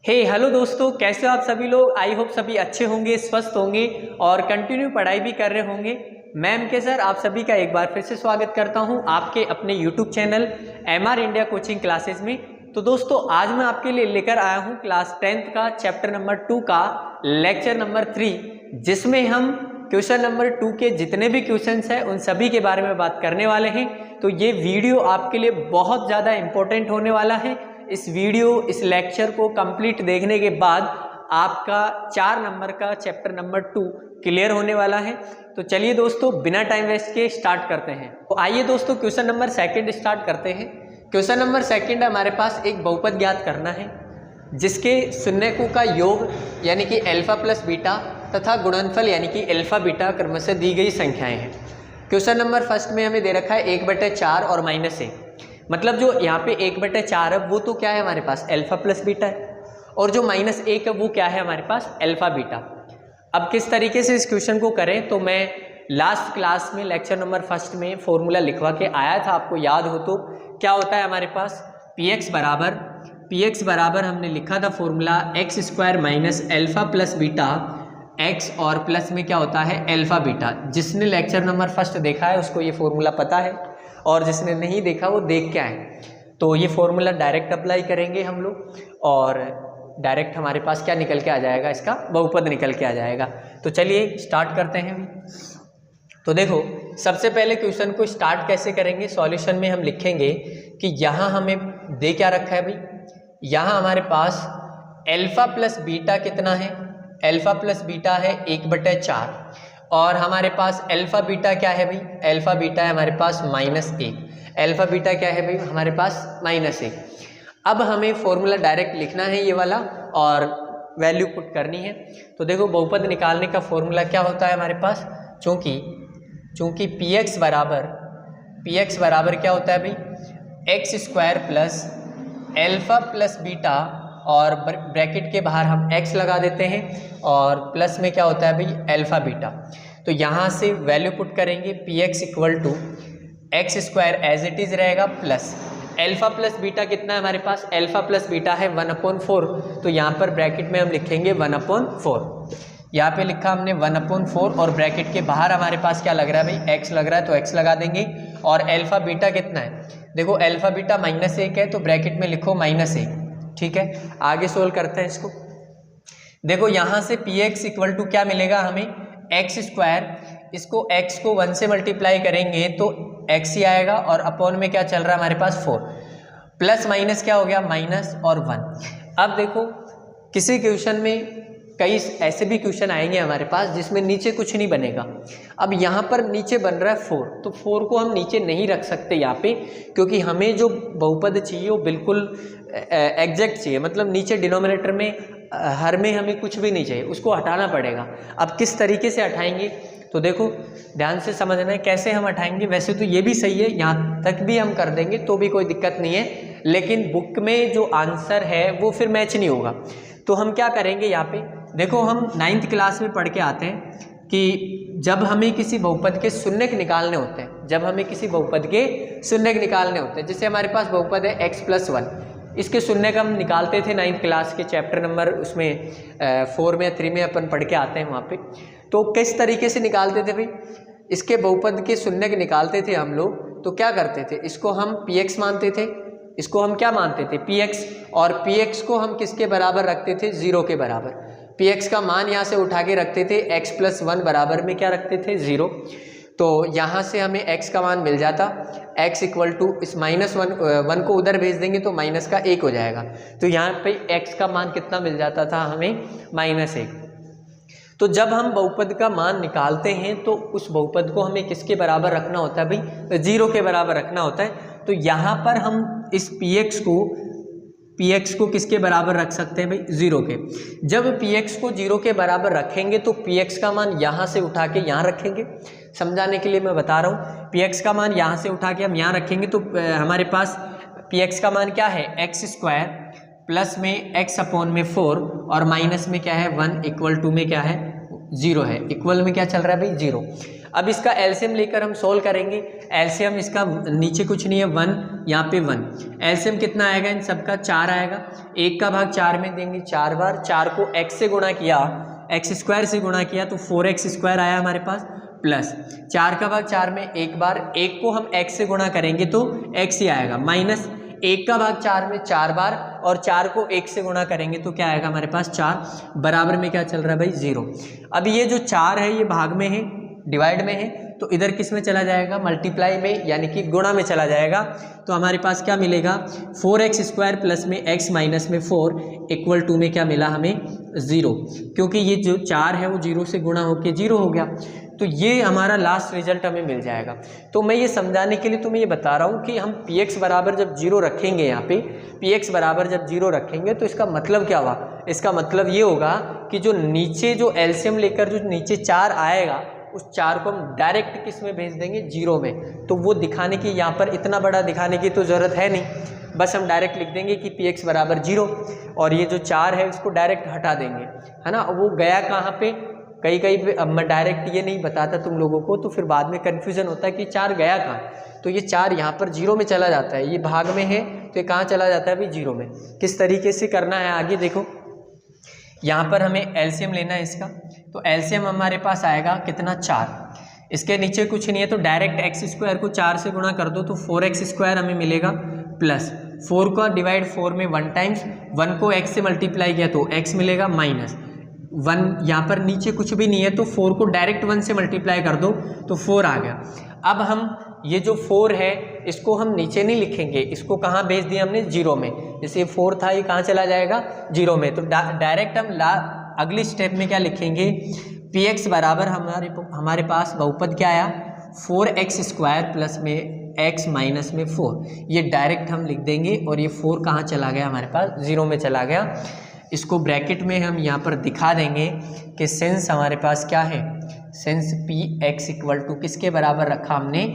Hello दोस्तों, कैसे हो आप सभी लोग। आई होप सभी अच्छे होंगे, स्वस्थ होंगे और कंटिन्यू पढ़ाई भी कर रहे होंगे। मैं एमके सर आप सभी का एक बार फिर से स्वागत करता हूं आपके अपने YouTube channel MR India coaching classes में। तो दोस्तों आज मैं आपके लिए लेकर आया हूं क्लास 10th का चैप्टर नंबर 2 का लेक्चर नंबर 3, जिसमें हम क्वेश्चन नंबर 2 के जितने भी क्वेश्चंस हैं उन सभी के बारे में बात करने वाले हैं। तो ये वीडियो आपके लिए बहुत ज़्यादा इम्पोर्टेंट होने वाला है। इस लेक्चर को कंप्लीट देखने के बाद आपका 4 नंबर का चैप्टर नंबर 2 क्लियर होने वाला है। तो चलिए दोस्तों बिना टाइम वेस्ट के स्टार्ट करते हैं। तो आइए दोस्तों क्वेश्चन नंबर 2 स्टार्ट करते हैं। क्वेश्चन नंबर 2 हमारे पास एक बहुपद ज्ञात करना है जिसके शून्यकों का योग यानी कि अल्फा प्लस बीटा तथा गुणनफल यानी कि अल्फा बीटा क्रमशः दी गई संख्याएं हैं। क्वेश्चन नंबर 1 में हमें दे रखा है 1/4 और -1। मतलब जो यहाँ पे 1/4 है वो तो क्या है हमारे पास अल्फा प्लस बीटा है, और जो -1 है वो क्या है हमारे पास अल्फा बीटा। अब किस तरीके से इस क्वेश्चन को करें, तो मैं लास्ट क्लास में लेक्चर नंबर 1 में फॉर्मूला लिखवा के आया था, आपको याद हो तो। क्या होता है हमारे पास px बराबर हमने लिखा था formula x² - alpha plus beta x, और प्लस में क्या होता है अल्फा बीटा। जिसने लेक्चर नंबर 1 देखा है उसको ये फॉर्मूला पता है, और जिसने नहीं देखा वो देख के आए। तो ये फॉर्मूला डायरेक्ट अप्लाई करेंगे हम लोग, और डायरेक्ट हमारे पास क्या निकल के आ जाएगा, इसका बहुपद निकल के आ जाएगा। तो चलिए स्टार्ट करते हैं। तो देखो सबसे पहले क्वेश्चन को स्टार्ट कैसे करेंगे, सॉल्यूशन में हम लिखेंगे कि यहाँ हमें दे क्या रखा है भाई, यहाँ हमारे पास अल्फा प्लस बीटा कितना है, अल्फा प्लस बीटा है 1/4, और हमारे पास अल्फा बीटा क्या है भाई, अल्फा बीटा है हमारे पास -1। अल्फा बीटा क्या है भाई हमारे पास -1। अब हमें फॉर्मूला डायरेक्ट लिखना है ये वाला, और वैल्यू पुट करनी है। तो देखो बहुपद निकालने का फॉर्मूला क्या होता है हमारे पास, चूँकि px बराबर क्या होता है भाई x² plus alpha plus beta, और ब्रैकेट के बाहर हम x लगा देते हैं, और प्लस में क्या होता है भाई अल्फा बीटा। तो यहाँ से वैल्यू पुट करेंगे px = x² as it is रहेगा, प्लस अल्फा प्लस बीटा कितना है हमारे पास, अल्फा प्लस बीटा है 1/4। तो यहाँ पर ब्रैकेट में हम लिखेंगे 1/4। यहाँ पे लिखा हमने 1/4, और ब्रैकेट के बाहर हमारे पास क्या लग रहा है भाई x लग रहा है, तो x लगा देंगे। और अल्फा बीटा कितना है, देखो अल्फा बीटा -1 है, तो ब्रैकेट में लिखो -1। ठीक है, आगे सोल्व करते हैं इसको। देखो यहाँ से px = क्या मिलेगा हमें x², इसको x को 1 से मल्टीप्लाई करेंगे तो x ही आएगा, और अपॉन में क्या चल रहा है हमारे पास 4, प्लस माइनस क्या हो गया माइनस और 1। अब देखो किसी क्वेश्चन में कई ऐसे भी क्वेश्चन आएंगे हमारे पास जिसमें नीचे कुछ नहीं बनेगा। अब यहाँ पर नीचे बन रहा है 4, तो 4 को हम नीचे नहीं रख सकते यहाँ पे, क्योंकि हमें जो बहुपद चाहिए वो बिल्कुल एग्जैक्ट चाहिए। मतलब नीचे डिनोमिनेटर में हर में हमें कुछ भी नहीं चाहिए, उसको हटाना पड़ेगा। अब किस तरीके से हटाएंगे, तो देखो ध्यान से समझना है कैसे हम हटाएंगे। वैसे तो ये भी सही है, यहाँ तक भी हम कर देंगे तो भी कोई दिक्कत नहीं है, लेकिन बुक में जो आंसर है वो फिर मैच नहीं होगा। तो हम क्या करेंगे यहाँ पे, देखो हम 9th क्लास में पढ़ के आते हैं कि जब हमें किसी बहुपद के शून्यक निकालने होते हैं, जैसे हमारे पास बहुपद है x+1, इसके शून्यक हम निकालते थे 9th क्लास के चैप्टर नंबर उसमें 4 में या 3 में अपन पढ़ के आते हैं वहाँ पे। तो किस तरीके से निकालते थे भाई, इसके बहुपद के शून्यक निकालते थे हम लोग। तो क्या करते थे, इसको हम px मानते थे, इसको हम क्या मानते थे px, और px को हम किसके बराबर रखते थे 0 के बराबर। px का मान यहाँ से उठा के रखते थे x+1 बराबर में क्या रखते थे 0। तो यहाँ से हमें x का मान मिल जाता, x = इस -1 को उधर भेज देंगे तो माइनस का 1 हो जाएगा। तो यहाँ पे x का मान कितना मिल जाता था हमें -1। तो जब हम बहुपद का मान निकालते हैं तो उस बहुपद को हमें किसके बराबर रखना होता है भाई 0 के बराबर रखना होता है। तो यहाँ पर हम इस px को किसके बराबर रख सकते हैं भाई 0 के। जब px को 0 के बराबर रखेंगे तो px का मान यहाँ से उठा के यहाँ रखेंगे। समझाने के लिए मैं बता रहा हूँ, px का मान यहाँ से उठा के हम यहाँ रखेंगे तो हमारे पास px का मान क्या है x² प्लस में x/4 और माइनस में क्या है 1 = में क्या है 0 है, इक्वल में क्या चल रहा है भाई 0। अब इसका एलसीएम लेकर हम सोल्व करेंगे। एलसीएम इसका नीचे कुछ नहीं है 1, यहाँ पे 1। एलसीएम कितना आएगा इन सबका 4 आएगा। 1 का भाग 4 में देंगे 4 बार, 4 को x से गुणा किया, x स्क्वायर से गुणा किया तो 4x स्क्वायर आया हमारे पास, प्लस 4 का भाग 4 में एक बार, 1 को हम x से गुणा करेंगे तो x ही आएगा, माइनस 1 का भाग 4 में 4 बार और 4 को 1 से गुणा करेंगे तो क्या आएगा हमारे पास 4, बराबर में क्या चल रहा है भाई 0। अब ये जो 4 है ये भाग में है, डिवाइड में है, तो इधर किस में चला जाएगा, मल्टीप्लाई में, यानी कि गुणा में चला जाएगा। तो हमारे पास क्या मिलेगा 4x स्क्वायर प्लस में x माइनस में 4 इक्वल टू में क्या मिला हमें 0, क्योंकि ये जो 4 है वो 0 से गुणा होके 0 हो गया। तो ये हमारा लास्ट रिजल्ट हमें मिल जाएगा। तो मैं ये समझाने के लिए तुम्हें ये बता रहा हूँ कि हम px बराबर जब 0 रखेंगे, यहाँ पे px बराबर जब 0 रखेंगे तो इसका मतलब क्या हुआ, इसका मतलब ये होगा कि जो नीचे जो एलसीएम लेकर जो नीचे 4 आएगा उस 4 को हम डायरेक्ट किस में भेज देंगे 0 में। तो वो दिखाने की यहाँ पर इतना बड़ा दिखाने की तो ज़रूरत है नहीं, बस हम डायरेक्ट लिख देंगे कि px बराबर 0 और ये जो 4 है इसको डायरेक्ट हटा देंगे, है ना। वो गया कहाँ पे, कहीं कहीं पे, अब मैं डायरेक्ट ये नहीं बताता तुम लोगों को तो फिर बाद में कन्फ्यूज़न होता है कि 4 गया कहाँ। तो ये 4 यहाँ पर 0 में चला जाता है, ये भाग में है तो ये कहाँ चला जाता है भाई 0 में। किस तरीके से करना है आगे देखो, यहाँ पर हमें एलसीएम लेना है इसका, तो एलसीएम हमारे पास आएगा कितना 4, इसके नीचे कुछ नहीं है तो डायरेक्ट एक्स स्क्वायर को 4 से गुणा कर दो तो 4x स्क्वायर हमें मिलेगा, प्लस 4 का डिवाइड 4 में 1 टाइम्स, 1 को x से मल्टीप्लाई किया तो x मिलेगा, माइनस 1 यहाँ पर नीचे कुछ भी नहीं है तो 4 को डायरेक्ट 1 से मल्टीप्लाई कर दो तो 4 आ गया। अब हम ये जो 4 है इसको हम नीचे नहीं लिखेंगे, इसको कहाँ भेज दिया हमने 0 में, जैसे 4 था ये कहाँ चला जाएगा 0 में। तो डायरेक्ट हम अगली स्टेप में क्या लिखेंगे, px बराबर हमारे पास बहुपद क्या आया 4x स्क्वायर प्लस में x माइनस में 4, ये डायरेक्ट हम लिख देंगे और ये 4 कहाँ चला गया हमारे पास 0 में चला गया। इसको ब्रैकेट में हम यहाँ पर दिखा देंगे कि सेंस हमारे पास क्या है, सेंस px इक्वल टू किसके बराबर रखा हमने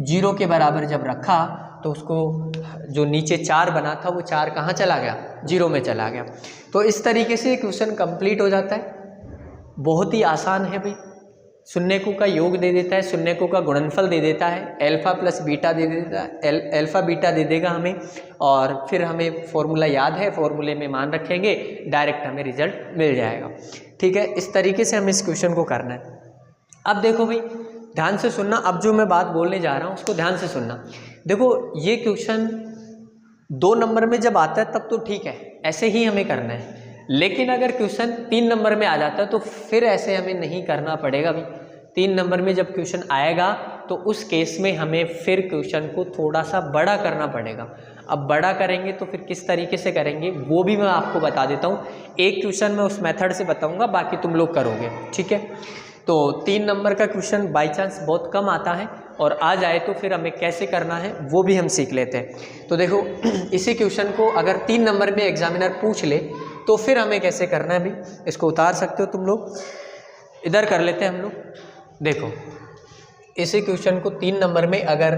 0 के बराबर जब रखा तो उसको जो नीचे 4 बना था वो 4 कहाँ चला गया 0 में चला गया। तो इस तरीके से क्वेश्चन कंप्लीट हो जाता है, बहुत ही आसान है भाई। शून्यकों का योग दे देता है, शून्यकों का गुणनफल दे देता है, अल्फा प्लस बीटा दे देता है, अल्फा बीटा दे देगा हमें, और फिर हमें फॉर्मूला याद है, फॉर्मूले में मान रखेंगे, डायरेक्ट हमें रिजल्ट मिल जाएगा। ठीक है, इस तरीके से हमें इस क्वेश्चन को करना है। अब देखो भाई ध्यान से सुनना, अब जो मैं बात बोलने जा रहा हूँ उसको ध्यान से सुनना। देखो ये क्वेश्चन 2 नंबर में जब आता है तब तो ठीक है, ऐसे ही हमें करना है, लेकिन अगर क्वेश्चन 3 नंबर में आ जाता है तो फिर ऐसे हमें नहीं करना पड़ेगा भाई। 3 नंबर में जब क्वेश्चन आएगा तो उस केस में हमें फिर क्वेश्चन को थोड़ा सा बड़ा करना पड़ेगा। अब बड़ा करेंगे तो फिर किस तरीके से करेंगे वो भी मैं आपको बता देता हूँ। एक क्वेश्चन मैं उस मेथड से बताऊँगा, बाकी तुम लोग करोगे, ठीक है। तो 3 नंबर का क्वेश्चन बाई चांस बहुत कम आता है, और आ जाए तो फिर हमें कैसे करना है वो भी हम सीख लेते हैं। तो देखो इसी क्वेश्चन को अगर 3 नंबर में एग्जामिनर पूछ ले तो फिर हमें कैसे करना है भी, इसको उतार सकते हो तुम लोग, इधर कर लेते हैं हम लोग। देखो इसी क्वेश्चन को 3 नंबर में अगर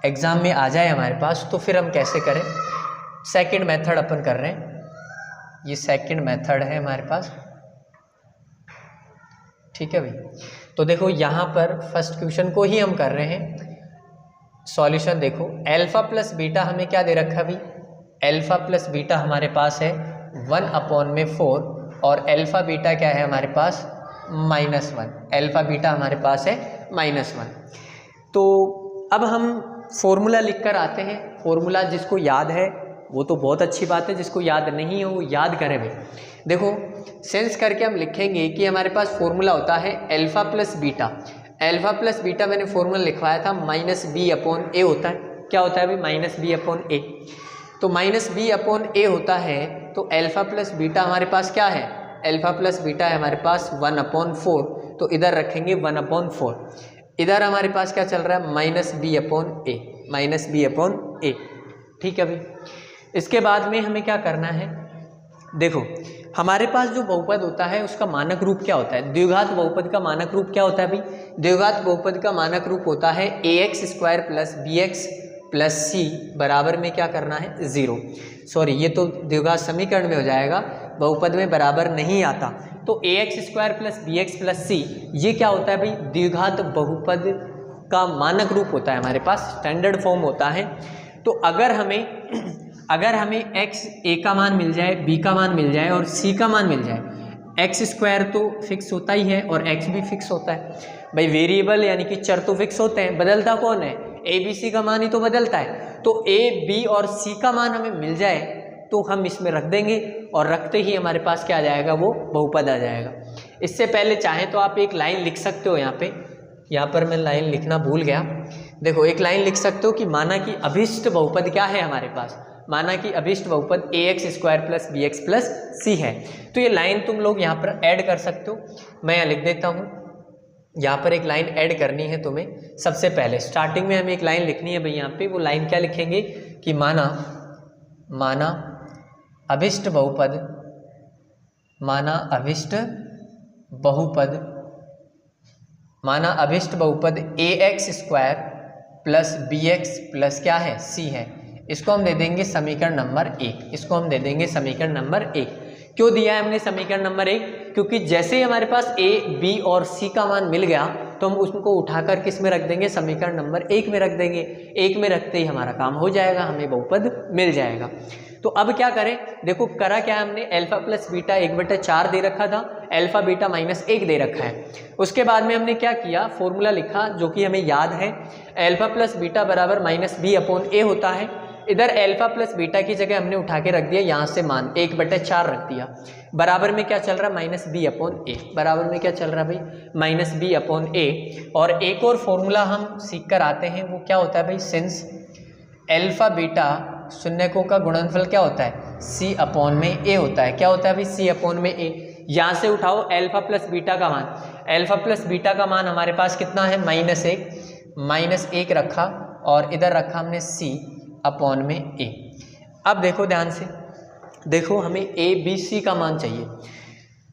एग्ज़ाम में आ जाए हमारे पास तो फिर हम कैसे करें। सेकंड मेथड अपन कर रहे हैं, ये सेकंड मेथड है हमारे पास, ठीक है भाई। तो देखो यहाँ पर फर्स्ट क्वेश्चन को ही हम कर रहे हैं। सॉल्यूशन देखो, अल्फा प्लस बीटा हमें क्या दे रखा है भाई, अल्फा प्लस बीटा हमारे पास है 1/4, और अल्फा बीटा क्या है हमारे पास -1, अल्फा बीटा हमारे पास है -1। तो अब हम फॉर्मूला लिख कर आते हैं। फॉर्मूला जिसको याद है वो तो बहुत अच्छी बात है, जिसको याद नहीं हो वो याद करे भाई। देखो सेंस करके हम लिखेंगे कि हमारे पास फॉर्मूला होता है alpha plus beta. Alpha plus beta मैंने फॉर्मूला लिखवाया था -b/a होता है। क्या होता है भाई -b/a। तो -b/a होता है, तो अल्फा प्लस बीटा हमारे पास क्या है, अल्फा प्लस बीटा है हमारे पास 1/4, तो इधर रखेंगे 1/4। इधर हमारे पास क्या चल रहा है -b/a, ठीक है भाई। इसके बाद में हमें क्या करना है, देखो हमारे पास जो बहुपद होता है उसका मानक रूप क्या होता है, द्विघात बहुपद का मानक रूप क्या होता है भाई, द्विघात बहुपद का मानक रूप होता है ax² + bx + c बराबर में क्या करना है 0। सॉरी, ये तो द्विघात समीकरण में हो जाएगा, बहुपद में बराबर नहीं आता। तो ax² plus bx plus c ये क्या होता है भाई, द्विघात बहुपद का मानक रूप होता है हमारे पास, स्टैंडर्ड फॉर्म होता है। तो अगर हमें x a का मान मिल जाए, b का मान मिल जाए और c का मान मिल जाए, x² तो फिक्स होता ही है और x भी फिक्स होता है भाई, वेरिएबल यानी कि चर तो फिक्स होते हैं, बदलता कौन है, a b c का मान ही तो बदलता है। तो a b और c का मान हमें मिल जाए तो हम इसमें रख देंगे और रखते ही हमारे पास क्या आ जाएगा, वो बहुपद आ जाएगा। इससे पहले चाहें तो आप एक लाइन लिख सकते हो, यहाँ पर मैं लाइन लिखना भूल गया, देखो एक लाइन लिख सकते हो कि माना कि अभिष्ट बहुपद क्या है हमारे पास, माना कि अभिष्ट बहुपद ax² plus bx plus c है। तो ये लाइन तुम लोग यहाँ पर ऐड कर सकते हो, मैं यहाँ लिख देता हूँ। यहाँ पर एक लाइन ऐड करनी है तुम्हें, सबसे पहले स्टार्टिंग में हमें एक लाइन लिखनी है भाई, यहाँ पे वो लाइन क्या लिखेंगे कि माना अभिष्ट बहुपद, माना अभिष्ट बहुपद ax² प्लस bx प्लस क्या है, c है। इसको हम दे देंगे समीकरण नंबर 1। क्यों दिया है हमने समीकरण नंबर 1, क्योंकि जैसे ही हमारे पास a b और c का मान मिल गया तो हम उसको उठाकर किस में रख देंगे, समीकरण नंबर 1 में रख देंगे। 1 में रखते ही हमारा काम हो जाएगा, हमें बहुपद मिल जाएगा। तो अब क्या करें, देखो करा क्या है हमने, अल्फा प्लस बीटा 1/4 दे रखा था, अल्फा बीटा -1 दे रखा है। उसके बाद में हमने क्या किया, फॉर्मूला लिखा जो कि हमें याद है, अल्फा प्लस बीटा बराबर -b/a होता है। इधर अल्फा प्लस बीटा की जगह हमने उठा के रख दिया यहाँ से मान 1/4 रख दिया, बराबर में क्या चल रहा है, -b/a, बराबर में क्या चल रहा है भाई, -b/a। और एक और फॉर्मूला हम सीख कर आते हैं, वो क्या होता है भाई, सिंस अल्फा बीटा शून्यकों का गुणनफल क्या होता है, c/a होता है। क्या होता है भाई, c/a। यहाँ से उठाओ अल्फा प्लस बीटा का मान, अल्फा प्लस बीटा का मान हमारे पास कितना है, -1 रखा और इधर रखा हमने c/a। अब देखो ध्यान से, देखो हमें a b c का मान चाहिए,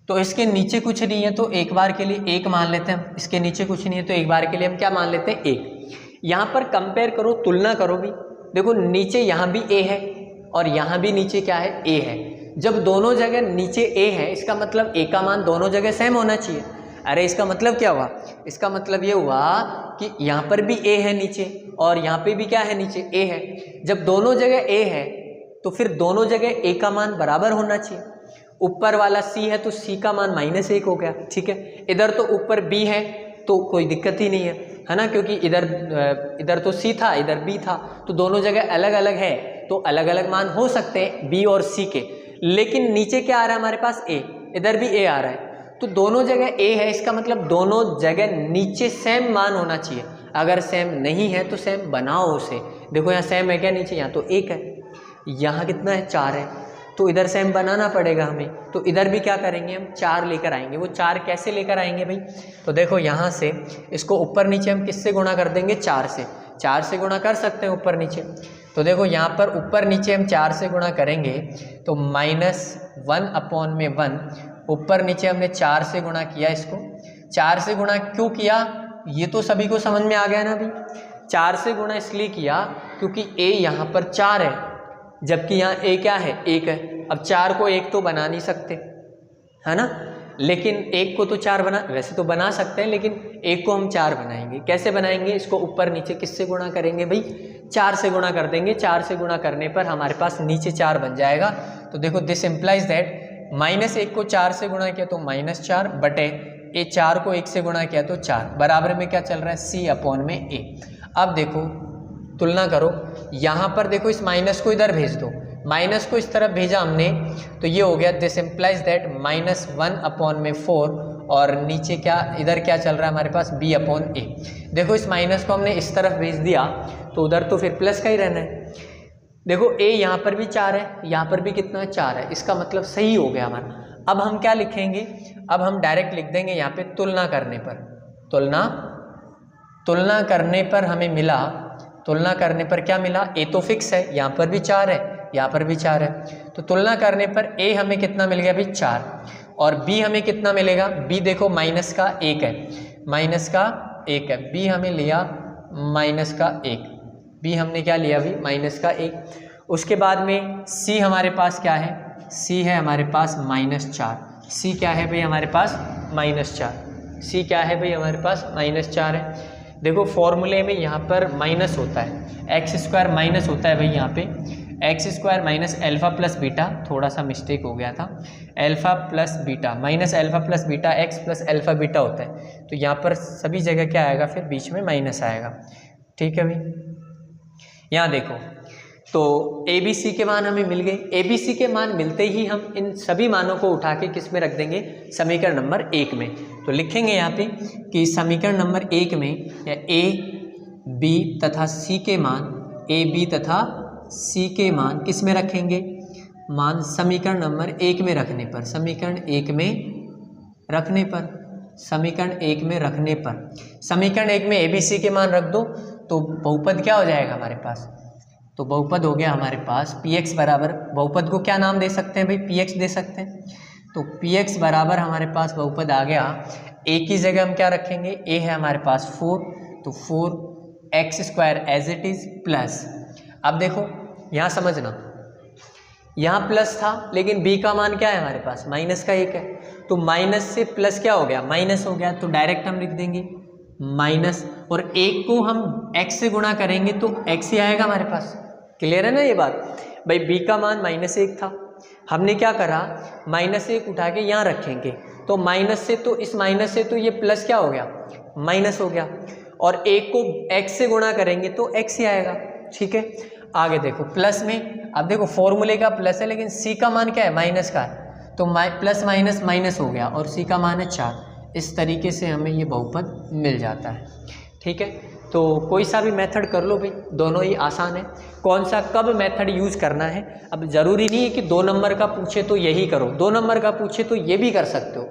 तो इसके नीचे कुछ नहीं है तो एक बार के लिए 1 मान लेते हैं, इसके नीचे कुछ नहीं है तो एक बार के लिए हम क्या मान लेते हैं, 1। यहाँ पर कंपेयर करो, तुलना करो भी, देखो नीचे यहाँ भी a है और यहाँ भी नीचे क्या है, a है। जब दोनों जगह नीचे a है, इसका मतलब a का मान दोनों जगह सेम होना चाहिए। अरे इसका मतलब क्या हुआ, इसका मतलब ये हुआ कि यहाँ पर भी a है नीचे और यहाँ पे भी क्या है, नीचे a है। जब दोनों जगह a है तो फिर दोनों जगह a का मान बराबर होना चाहिए। ऊपर वाला c है तो c का मान -1 हो गया, ठीक है। इधर तो ऊपर b है तो कोई दिक्कत ही नहीं है ना, क्योंकि इधर तो c था, इधर b था, तो दोनों जगह अलग अलग है तो अलग अलग मान हो सकते हैं b और c के। लेकिन नीचे क्या आ रहा है हमारे पास, a, इधर भी a आ रहा है, तो दोनों जगह a है, इसका मतलब दोनों जगह नीचे सेम मान होना चाहिए। अगर सेम नहीं है तो सेम बनाओ उसे। देखो यहाँ सेम है क्या, नीचे यहाँ तो 1 है, यहाँ कितना है, 4 है, तो इधर सेम बनाना पड़ेगा हमें। तो इधर भी क्या करेंगे, हम 4 लेकर आएंगे। वो 4 कैसे लेकर आएंगे भाई, तो देखो यहाँ से इसको ऊपर नीचे हम किससे गुणा कर देंगे, 4 से। 4 से गुणा कर सकते हैं ऊपर नीचे, तो देखो यहाँ पर ऊपर नीचे हम 4 से गुणा करेंगे तो -1/1, ऊपर नीचे हमने 4 से गुणा किया। इसको 4 से गुणा क्यों किया, ये तो सभी को समझ में आ गया ना भाई। 4 से गुणा इसलिए किया क्योंकि a यहाँ पर 4 है, जबकि यहाँ a क्या है, 1 है। अब 4 को 1 तो बना नहीं सकते, है ना, लेकिन 1 को तो 4 वैसे तो बना सकते हैं, लेकिन 1 को हम 4 बनाएंगे। कैसे बनाएंगे, इसको ऊपर नीचे किससे गुणा करेंगे भाई, 4 से गुणा कर देंगे। 4 से गुणा करने पर हमारे पास नीचे 4 बन जाएगा। तो देखो दिस इम्प्लाइज दैट -1 को 4 से गुणा किया तो -4 बटे ए 4 को 1 से गुणा किया तो 4, बराबर में क्या चल रहा है, c/a। अब देखो तुलना करो, यहाँ पर देखो इस माइनस को इधर भेज दो, माइनस को इस तरफ भेजा हमने तो ये हो गया, दिस इम्प्लाइज दैट -1/4 और नीचे क्या, इधर क्या चल रहा है हमारे पास, b/a। देखो इस माइनस को हमने इस तरफ भेज दिया तो उधर तो फिर प्लस का ही रहना है। देखो a यहाँ पर भी 4 है, यहाँ पर भी कितना है, 4 है, इसका मतलब सही हो गया हमारा। अब हम क्या लिखेंगे, अब हम डायरेक्ट लिख देंगे यहाँ पे तुलना करने पर, तुलना करने पर हमें मिला, तुलना करने पर क्या मिला, a तो फिक्स है, यहाँ पर भी 4 है, यहाँ पर भी 4 है, तो तुलना करने पर a हमें कितना मिल गया अभी 4 और b हमें कितना मिलेगा, b देखो माइनस का 1 है, माइनस का 1 है, b हमें लिया माइनस का 1, b हमने क्या लिया अभी माइनस का 1। उसके बाद में c हमारे पास क्या है, c है हमारे पास -4, सी क्या है भाई हमारे पास -4, सी क्या है भाई हमारे पास -4 है। देखो फॉर्मूले में यहाँ पर माइनस होता है, x² माइनस होता है भाई यहाँ पे, x² minus alpha plus beta, थोड़ा सा मिस्टेक हो गया था, alpha plus beta minus alpha plus beta x plus alpha beta होता है। तो यहाँ पर सभी जगह क्या आएगा, फिर बीच में माइनस आएगा। ठीक है भाई, यहाँ देखो तो ए बी सी के मान हमें मिल गए। ए बी सी के मान मिलते ही हम इन सभी मानों को उठा के किस में रख देंगे, समीकरण नंबर 1 में। तो लिखेंगे यहाँ पे कि समीकरण नंबर 1 में ए बी तथा सी के मान, ए बी तथा सी के मान किस में रखेंगे, मान समीकरण नंबर 1 में रखने पर, समीकरण 1 में रखने पर, समीकरण 1 में रखने पर, समीकरण 1 में ए बी सी के मान रख दो तो बहुपद क्या हो जाएगा हमारे पास, तो बहुपद हो गया हमारे पास पी एक्स बराबर, बहुपद को क्या नाम दे सकते हैं भाई, पी एक्स दे सकते हैं। तो पी एक्स बराबर हमारे पास बहुपद आ गया, ए की जगह हम क्या रखेंगे, ए है हमारे पास 4, तो 4x² as it is plus, अब देखो यहाँ समझना, यहाँ प्लस था लेकिन b का मान क्या है हमारे पास, माइनस का 1 है, तो माइनस से प्लस क्या हो गया, माइनस हो गया, तो डायरेक्ट हम लिख देंगे माइनस, और 1 को हम x से गुणा करेंगे तो x ही आएगा हमारे पास। क्लियर है ना ये बात भाई, b का मान -1 था, हमने क्या करा, -1 उठा के यहाँ रखेंगे, तो माइनस से, तो इस माइनस से तो ये प्लस क्या हो गया, माइनस हो गया, और 1 को x से गुणा करेंगे तो x ही आएगा। ठीक है, आगे देखो प्लस में, अब देखो फॉर्मूले का प्लस है लेकिन c का मान क्या है, माइनस का है, तो प्लस माइनस माइनस हो गया और c का मान है 4। इस तरीके से हमें ये बहुपद मिल जाता है। ठीक है, तो कोई सा भी मेथड कर लो भाई, दोनों ही आसान है, कौन सा कब मेथड यूज़ करना है। अब ज़रूरी नहीं है कि 2 नंबर का पूछे तो यही करो, 2 नंबर का पूछे तो ये भी कर सकते हो,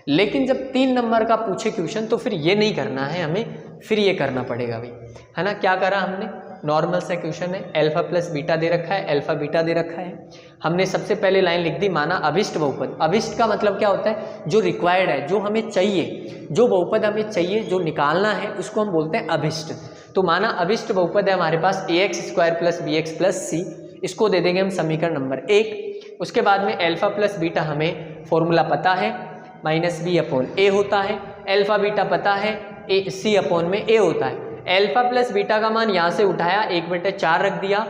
लेकिन जब 3 नंबर का पूछे क्वेश्चन तो फिर ये नहीं करना है हमें, फिर ये करना पड़ेगा भाई, है ना। क्या करा हमने, नॉर्मल सा क्वेश्चन है, एल्फा प्लस बीटा दे रखा है, एल्फा बीटा दे रखा है, हमने सबसे पहले लाइन लिख दी, माना अभिष्ट बहुपद। अभिष्ट का मतलब क्या होता है, जो रिक्वायर्ड है, जो हमें चाहिए, जो बहुपद हमें चाहिए, जो निकालना है, उसको हम बोलते हैं अभिष्ट। तो माना अभिष्ट बहुपद है हमारे पास ax² plus b x plus c, इसको दे देंगे हम समीकरण नंबर 1। उसके बाद में एल्फा प्लस बीटा हमें फॉर्मूला पता है, -b/a होता है, एल्फा बीटा पता है, c/में a होता है। एल्फा प्लस बीटा का मान यहाँ से उठाया, 1/4 रख दिया,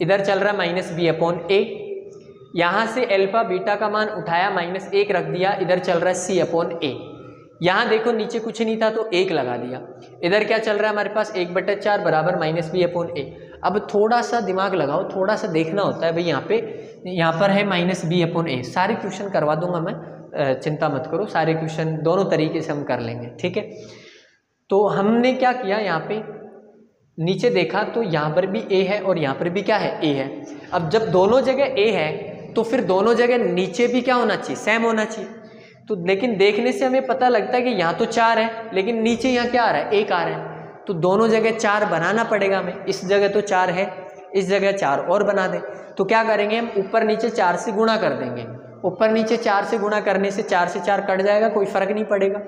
इधर चल रहा है -b/a, यहाँ से एल्फा बीटा का मान उठाया, -1 रख दिया, इधर चल रहा है c/a। यहाँ देखो नीचे कुछ नहीं था तो 1 लगा दिया, इधर क्या चल रहा है हमारे पास, 1/4 बराबर -b/a। अब थोड़ा सा दिमाग लगाओ, थोड़ा सा देखना होता है भाई, यहाँ पर है -b/a। सारे क्वेश्चन करवा दूंगा मैं, चिंता मत करो, सारे क्वेश्चन दोनों तरीके से हम कर लेंगे। ठीक है, तो हमने क्या किया, यहाँ पे नीचे देखा तो यहाँ पर भी a है और यहाँ पर भी क्या है, a है। अब जब दोनों जगह a है तो फिर दोनों जगह नीचे भी क्या होना चाहिए, सेम होना चाहिए। तो लेकिन देखने से हमें पता लगता है कि यहाँ तो 4 है लेकिन नीचे यहाँ क्या आ रहा है, 1 आ रहा है, तो दोनों जगह 4 बनाना पड़ेगा हमें। इस जगह तो 4 है, इस जगह 4 और बना दें, तो क्या करेंगे हम, ऊपर नीचे 4 से गुणा कर देंगे। ऊपर नीचे 4 से गुणा करने से 4 से 4 कट जाएगा, कोई फर्क नहीं पड़ेगा।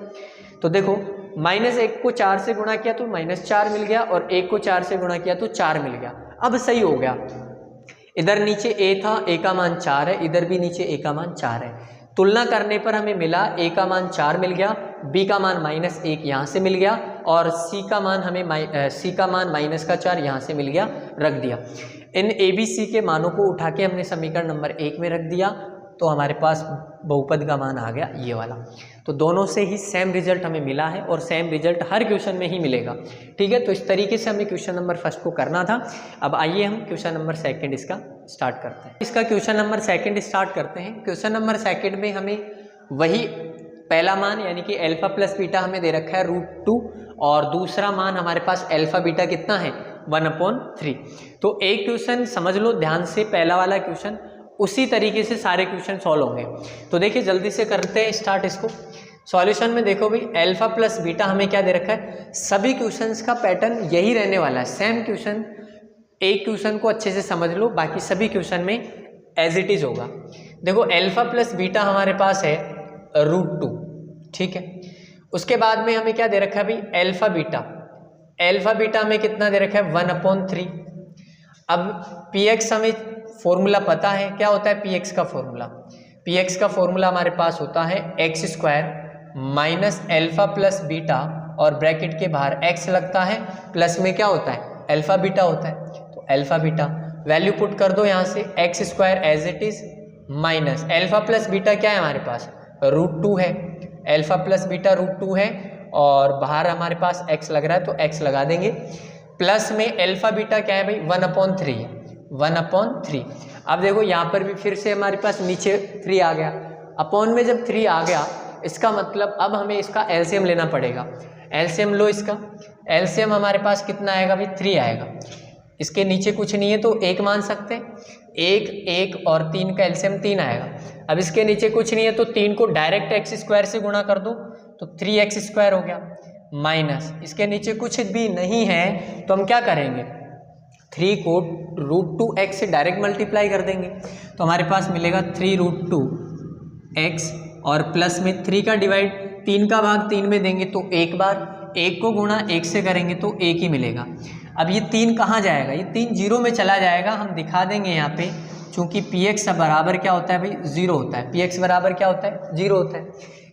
तो देखो -1 को 4 से गुणा किया तो -4 मिल गया, और 1 को 4 से गुणा किया तो 4 मिल गया। अब सही हो गया, इधर नीचे a था, a का मान 4 है, इधर भी नीचे a का मान 4 है। तुलना करने पर हमें मिला a का मान 4 मिल गया, b का मान -1 यहाँ से मिल गया, और c का मान हमें -4 यहाँ से मिल गया, रख दिया। इन a b c के मानों को उठा के हमने समीकरण नंबर 1 में रख दिया, तो हमारे पास बहुपद का मान आ गया ये वाला। तो दोनों से ही सेम रिजल्ट हमें मिला है, और सेम रिजल्ट हर क्वेश्चन में ही मिलेगा। ठीक है, तो इस तरीके से हमें क्वेश्चन नंबर 1 को करना था। अब आइए हम क्वेश्चन नंबर 2 इसका स्टार्ट करते हैं। इसका क्वेश्चन नंबर 2 स्टार्ट करते हैं। क्वेश्चन नंबर 2 में हमें वही पहला मान यानी कि एल्फा प्लस बीटा हमें दे रखा है √2, और दूसरा मान हमारे पास एल्फा बीटा कितना है, 1/3। तो एक क्वेश्चन समझ लो ध्यान से, पहला वाला क्वेश्चन, उसी तरीके से सारे क्वेश्चन सॉल्व होंगे। तो देखिए जल्दी से करते हैं स्टार्ट इसको। सॉल्यूशन में देखो भाई, एल्फा प्लस बीटा हमें क्या दे रखा है, सभी क्वेश्चंस का पैटर्न यही रहने वाला है, सेम क्वेश्चन। एक क्वेश्चन को अच्छे से समझ लो, बाकी सभी क्वेश्चन में एज इट इज होगा। देखो एल्फा प्लस बीटा हमारे पास है √2, ठीक है। उसके बाद में हमें क्या दे रखा है भाई, एल्फा बीटा। एल्फा बीटा हमें कितना दे रखा है, 1/3। अब px हमें फॉर्मूला पता है, क्या होता है px का फॉर्मूला, पी एक्स का फॉर्मूला हमारे पास होता है x square minus alpha plus beta, और ब्रैकेट के बाहर एक्स लगता है, प्लस में क्या होता है अल्फा बीटा होता है, तो अल्फा बीटा वैल्यू पुट कर दो यहाँ से, x square as it is minus alpha plus beta क्या है हमारे पास √2 है, अल्फा प्लस बीटा √2 है, और बाहर हमारे पास एक्स लग रहा है तो एक्स लगा देंगे, प्लस में अल्फा बीटा क्या है भाई 1/3 है, 1/3। अब देखो यहाँ पर भी फिर से हमारे पास नीचे 3 आ गया, अपॉन में जब 3 आ गया इसका मतलब अब हमें इसका एलसीएम लेना पड़ेगा। एलसीएम लो इसका, एलसीएम हमारे पास कितना आएगा भाई 3 आएगा, इसके नीचे कुछ नहीं है तो 1 मान सकते हैं, 1 और 3 का एलसीएम 3 आएगा। अब इसके नीचे कुछ नहीं है तो 3 को डायरेक्ट एक्स स्क्वायर से गुणा कर दो तो 3x स्क्वायर हो गया, माइनस इसके नीचे कुछ भी नहीं है तो हम क्या करेंगे 3 को √2x से डायरेक्ट मल्टीप्लाई कर देंगे, तो हमारे पास मिलेगा 3√2x, और प्लस में 3 का डिवाइड 3 का भाग 3 में देंगे तो एक बार, 1 को गुणा 1 से करेंगे तो 1 ही मिलेगा। अब ये 3 कहाँ जाएगा, ये 3 जीरो में चला जाएगा, हम दिखा देंगे यहाँ पे, चूँकि px बराबर क्या होता है भाई 0 होता है, px बराबर क्या होता है 0 होता है,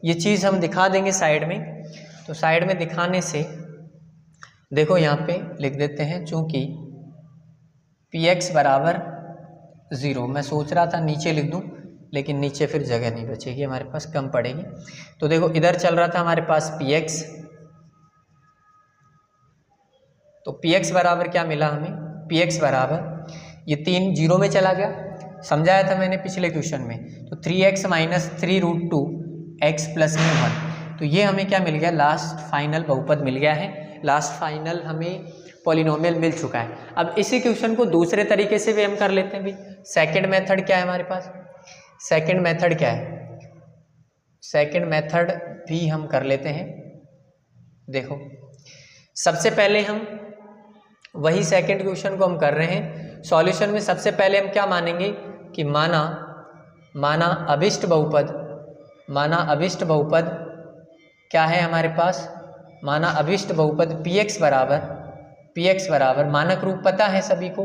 ये चीज़ हम दिखा देंगे साइड में। तो साइड में दिखाने से देखो यहाँ पे लिख देते हैं, चूँकि px बराबर 0, मैं सोच रहा था नीचे लिख दूँ लेकिन नीचे फिर जगह नहीं बचेगी, हमारे पास कम पड़ेगी। तो देखो इधर चल रहा था हमारे पास px, तो px बराबर क्या मिला हमें, px बराबर ये 3 जीरो में चला गया, समझाया था मैंने पिछले क्वेश्चन में, तो 3x माइनस 3√2x प्लस में 1, तो ये हमें क्या मिल गया लास्ट फाइनल बहुपद मिल गया है, लास्ट फाइनल हमें पॉलिनोमियल मिल चुका है। अब इसी क्वेश्चन को दूसरे तरीके से भी हम कर लेते हैं भाई, सेकंड मेथड क्या है हमारे पास, सेकंड मेथड क्या है, सेकंड मेथड भी हम कर लेते हैं। देखो सबसे पहले हम वही सेकंड क्वेश्चन को हम कर रहे हैं, सॉल्यूशन में सबसे पहले हम क्या मानेंगे कि माना अभिष्ट बहुपद, माना अभिष्ट बहुपद क्या है हमारे पास, माना अभिष्ट बहुपद px बराबर मानक रूप पता है सभी को,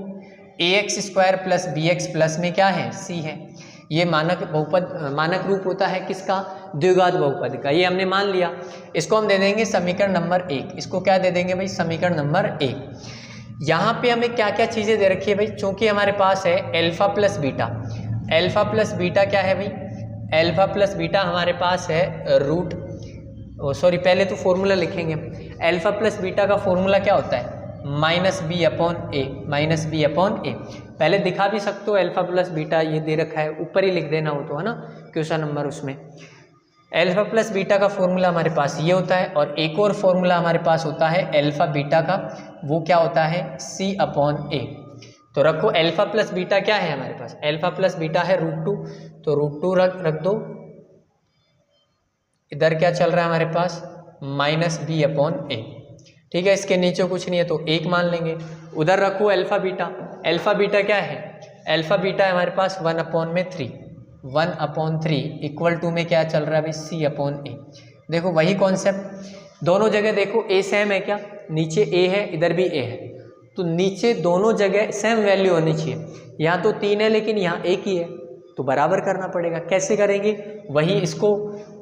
ax² प्लस bx प्लस में क्या है c है, ये मानक बहुपद मानक रूप होता है किसका, द्विघात बहुपद का, ये हमने मान लिया। इसको हम दे देंगे समीकरण नंबर 1, इसको क्या दे देंगे भाई समीकरण नंबर 1। यहाँ पे हमें क्या क्या चीज़ें दे रखी है भाई, चूँकि हमारे पास है alpha plus beta, alpha plus beta क्या है भाई, अल्फा प्लस बीटा हमारे पास है पहले तो फॉर्मूला लिखेंगे, अल्फा प्लस बीटा का फॉर्मूला क्या होता है -b/a, पहले दिखा भी सकते हो अल्फा प्लस बीटा ये दे रखा है, ऊपर ही लिख देना हो तो है ना क्वेश्चन नंबर, उसमें अल्फा प्लस बीटा का फॉर्मूला हमारे पास ये होता है, और एक और फॉर्मूला हमारे पास होता है अल्फा बीटा का, वो क्या होता है c/a। तो रखो अल्फा प्लस बीटा क्या है हमारे पास, अल्फा प्लस बीटा है √2, तो √2 रख दो, इधर क्या चल रहा है हमारे पास -b/a, ठीक है, इसके नीचे कुछ नहीं है तो 1 मान लेंगे। उधर रखो अल्फा बीटा, अल्फा बीटा क्या है, अल्फा बीटा हमारे पास 1/3 इक्वल टू में क्या चल रहा है भाई c/a। देखो वही कॉन्सेप्ट, दोनों जगह देखो a सेम है क्या, नीचे a है इधर भी a है, तो नीचे दोनों जगह सेम वैल्यू होनी चाहिए, यहाँ तो 3 है लेकिन यहाँ 1 ही है, तो बराबर करना पड़ेगा। कैसे करेंगे, वही इसको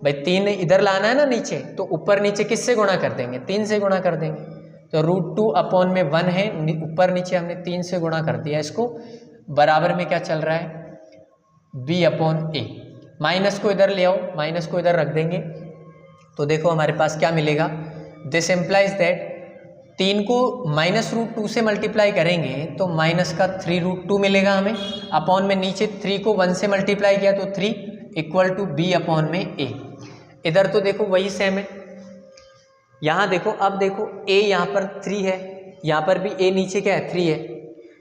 भाई 3 इधर लाना है ना नीचे, तो ऊपर नीचे किससे गुणा कर देंगे, 3 से गुणा कर देंगे, तो √2/1 है, ऊपर नीचे हमने 3 से गुणा कर दिया इसको, बराबर में क्या चल रहा है b/a। माइनस को इधर ले आओ, माइनस को इधर रख देंगे, तो देखो हमारे पास क्या मिलेगा, दिस इम्प्लाइज दैट 3 को -√2 से मल्टीप्लाई करेंगे तो माइनस का 3√2 मिलेगा हमें, अपॉन में नीचे 3 को 1 से मल्टीप्लाई किया तो 3 इक्वल टू b/a। इधर तो देखो वही सेम है, यहाँ देखो, अब देखो a यहाँ पर 3 है, यहाँ पर भी a नीचे क्या है 3 है,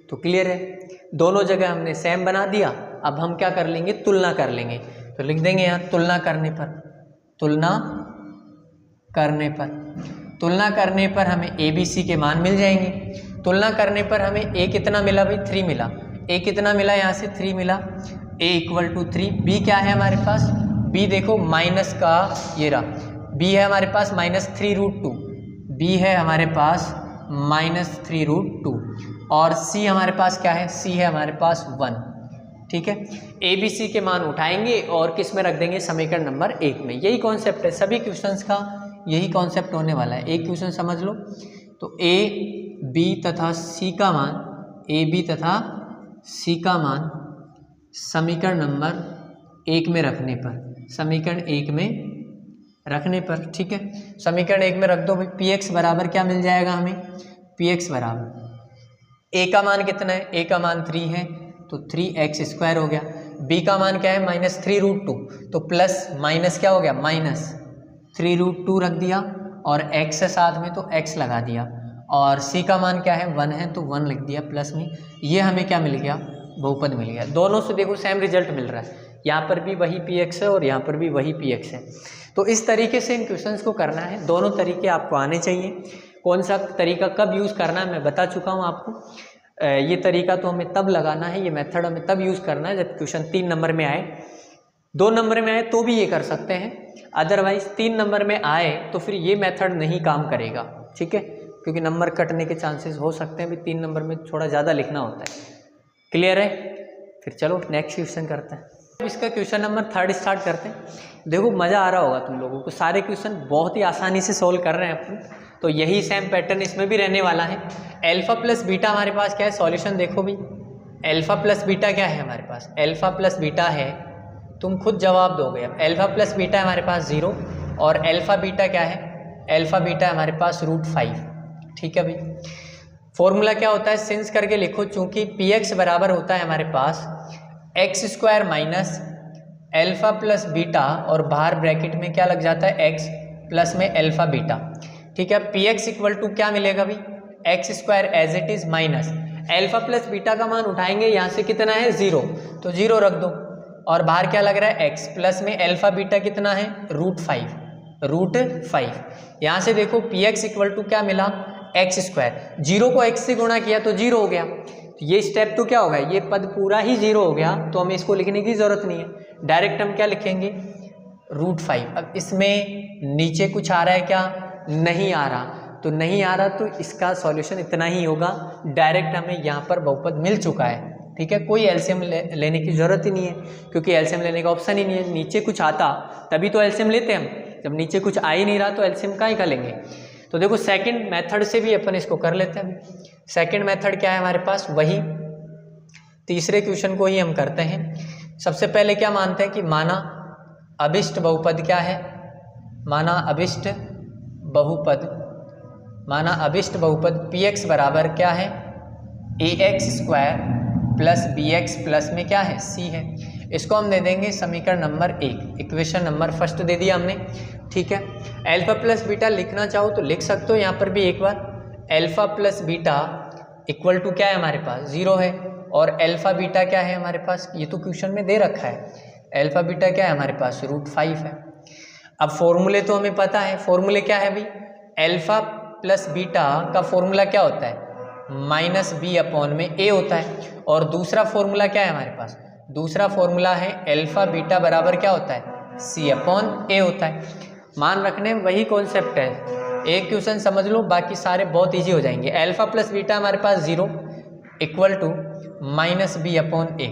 तो क्लियर है, दोनों जगह हमने सेम बना दिया। अब हम क्या कर लेंगे, तुलना कर लेंगे, तो लिख देंगे यहाँ तुलना करने पर हमें a b c के मान मिल जाएंगे। तुलना करने पर हमें a कितना मिला भाई 3 मिला, a कितना मिला यहाँ से 3 मिला, a इक्वल टू 3, b क्या है हमारे पास, b देखो माइनस का ये रहा, b है हमारे पास -3√2, b है हमारे पास -3√2, और c हमारे पास क्या है, c है हमारे पास 1, ठीक है। ए बी सी के मान उठाएंगे और किस में रख देंगे, समीकरण नंबर 1 में। यही कॉन्सेप्ट है सभी क्वेश्चंस का, यही कॉन्सेप्ट होने वाला है। एक क्वेश्चन समझ लो, तो ए बी तथा सी का मान, ए बी तथा सी का मान समीकरण नंबर 1 में रखने पर, समीकरण 1 में रखने पर, ठीक है। समीकरण 1 में रख दो भाई, पी एक्स बराबर क्या मिल जाएगा हमें, पी एक्स बराबर ए का मान कितना है, ए का मान 3 है तो 3x² हो गया। बी का मान क्या है, -3√2, तो प्लस माइनस क्या हो गया, -3√2 रख दिया और x है साथ में तो x लगा दिया। और c का मान क्या है, 1 है तो 1 लिख दिया प्लस में। ये हमें क्या मिल गया, बहुपद मिल गया। दोनों से देखो सेम रिजल्ट मिल रहा है, यहाँ पर भी वही px है और यहाँ पर भी वही px है। तो इस तरीके से इन क्वेश्चंस को करना है, दोनों तरीके आपको आने चाहिए। कौन सा तरीका कब यूज़ करना है मैं बता चुका हूँ आपको। ये तरीका तो हमें तब लगाना है, ये मेथड हमें तब यूज़ करना है जब क्वेश्चन 3 नंबर में आए। 2 नंबर में आए तो भी ये कर सकते हैं, अदरवाइज 3 नंबर में आए तो फिर ये मेथड नहीं काम करेगा, ठीक है, क्योंकि नंबर कटने के चांसेस हो सकते हैं। भी 3 नंबर में थोड़ा ज़्यादा लिखना होता है। क्लियर है? फिर चलो नेक्स्ट क्वेश्चन करते हैं। इसका क्वेश्चन नंबर 3 स्टार्ट करते हैं। देखो मज़ा आ रहा होगा तुम लोगों को, सारे क्वेश्चन बहुत ही आसानी से सोल्व कर रहे हैं अपन। तो यही सेम पैटर्न इसमें भी रहने वाला है। अल्फा प्लस बीटा हमारे पास क्या है, सॉल्यूशन देखो भी, अल्फा प्लस बीटा क्या है हमारे पास, अल्फा प्लस बीटा है, तुम खुद जवाब दोगे। अब अल्फा प्लस बीटा है हमारे पास 0 और अल्फा बीटा क्या है, अल्फा बीटा है हमारे पास √5, ठीक है भाई। फॉर्मूला क्या होता है, सिंस करके लिखो, चूंकि पी एक्स बराबर होता है हमारे पास x² minus alpha plus beta और बाहर ब्रैकेट में क्या लग जाता है, x प्लस में अल्फा बीटा, ठीक है। पी एक्स इक्वल टू क्या मिलेगा भाई, x² as it is minus alpha plus beta का मान उठाएंगे, यहाँ से कितना है 0 तो 0 रख दो और बाहर क्या लग रहा है x प्लस में अल्फा बीटा कितना है √5। यहाँ से देखो पी एक्स इक्वल टू क्या मिला, x², 0 को x से गुणा किया तो 0 हो गया। तो ये स्टेप तो क्या होगा, ये पद पूरा ही 0 हो गया, तो हमें इसको लिखने की ज़रूरत नहीं है, डायरेक्ट हम क्या लिखेंगे √5। अब इसमें नीचे कुछ आ रहा है क्या, नहीं आ रहा, तो नहीं आ रहा तो इसका सॉल्यूशन इतना ही होगा। डायरेक्ट हमें यहाँ पर बहुपद मिल चुका है, ठीक है, कोई एलसीएम लेने की ज़रूरत ही नहीं है, क्योंकि एलसीएम लेने का ऑप्शन ही नहीं है। नीचे कुछ आता तभी तो एलसीएम लेते हम, जब नीचे कुछ आ ही नहीं रहा तो एलसीएम काहे का लेंगे। तो देखो सेकंड मेथड से भी अपन इसको कर लेते हैं। सेकंड मेथड क्या है हमारे पास, वही तीसरे क्वेश्चन को ही हम करते हैं। सबसे पहले क्या मानते हैं कि माना अभिष्ट बहुपद क्या है, माना अभिष्ट बहुपद पी एक्स बराबर क्या है, ax² प्लस bx प्लस में क्या है c है। इसको हम दे देंगे समीकरण number 1, equation number first they दिया हमने, ठीक है। अल्फा प्लस बीटा लिखना चाहो तो लिख सकते हो, यहाँ पर भी एक बार alpha plus beta equal to क्या है हमारे पास 0 है, और अल्फा बीटा क्या है हमारे पास, ये तो क्वेश्चन में दे रखा है, अल्फा बीटा क्या है हमारे पास √5 है। अब फॉर्मूले तो हमें पता है, फॉर्मूले क्या है भाई, अल्फा प्लस बीटा का फॉर्मूला क्या होता है, -b/a होता है। और दूसरा फॉर्मूला क्या है हमारे पास, दूसरा फॉर्मूला है अल्फा बीटा बराबर क्या होता है, c/a होता है। मान रखने वही कॉन्सेप्ट है, एक क्वेश्चन समझ लो, बाकी सारे बहुत इजी हो जाएंगे। अल्फा प्लस बीटा हमारे पास 0 इक्वल टू -b/a,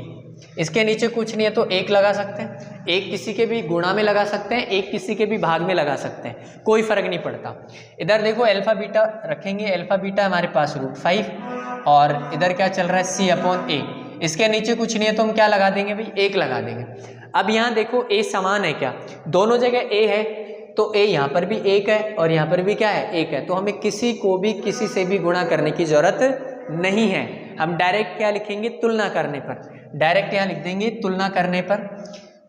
इसके नीचे कुछ नहीं है तो 1 लगा सकते हैं, एक किसी के भी गुणा में लगा सकते हैं, एक किसी के भी भाग में लगा सकते हैं, कोई फर्क नहीं पड़ता। इधर देखो अल्फा बीटा रखेंगे, अल्फा बीटा हमारे पास √5 और इधर क्या चल रहा है c/a, इसके नीचे कुछ नहीं है तो हम क्या लगा देंगे भाई, 1 लगा देंगे। अब यहाँ देखो a समान है क्या, दोनों जगह a है तो a यहाँ पर भी 1 है और यहाँ पर भी क्या है 1 है, तो हमें किसी को भी किसी से भी गुणा करने की जरूरत नहीं है। हम डायरेक्ट क्या लिखेंगे, तुलना करने पर, डायरेक्ट यहाँ लिख देंगे तुलना करने पर,